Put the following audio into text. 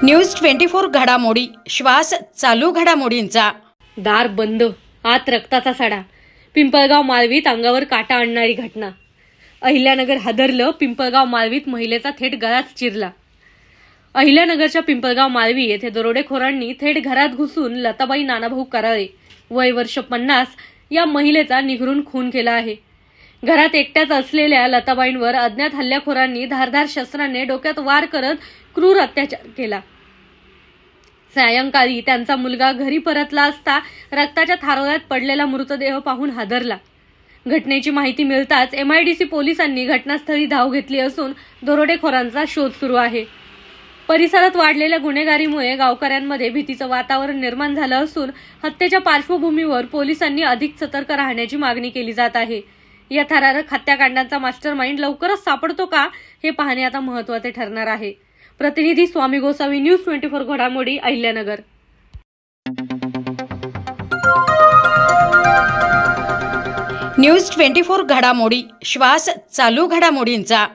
News 24 घडामोडी श्वास चालू घडामोडींचा। दार बंद, आत रक्ताचा सडा। पिंपळगाव मालवीत अंगावर काटा आणणारी घटना। अहिल्यानगर हादरलं, पिंपळगाव मालवीत महिलेचा थेट गळाच चिरला। अहिल्यानगरच्या पिंपळगाव मालवी येथे दरोडेखोरांनी थेट घरात घुसून लताबाई नानाभाऊ कराळे वय वर्ष 50 या महिलेचा निघरून खून केला आहे। घरात एकट्याच असलेल्या लताबाईंवर अज्ञात हल्लेखोरांनी धारदार शस्त्राने डोक्यात वार करत क्रूर अत्याचार केला। सायंकाळी त्यांचा मुलगा घरी परतला असता रक्ताच्या थारोळ्यात पडलेला मृतदेह पाहून हादरला। घटनेची माहिती मिळताच MIDC पोलिसांनी घटनास्थळी धाव घेतली असून दरोडेखोरांचा शोध सुरू आहे। परिसरात वाढलेल्या गुन्हेगारीमुळे गावकऱ्यांमध्ये भीतीचं वातावरण निर्माण झालं असून हत्येच्या पार्श्वभूमीवर पोलिसांनी अधिक सतर्क राहण्याची मागणी केली जात आहे। या थरारक हत्याकांडांचा मास्टरमाइंड लवकरच सापडतो का हे पाहणे आता महत्त्वाचे ठरणार आहे। प्रतिनिधी स्वामी गोसावी, न्यूज 24 घडामोडी, अहिल्यानगर। न्यूज 24 घडामोडी श्वास चालू घडामोडींचा।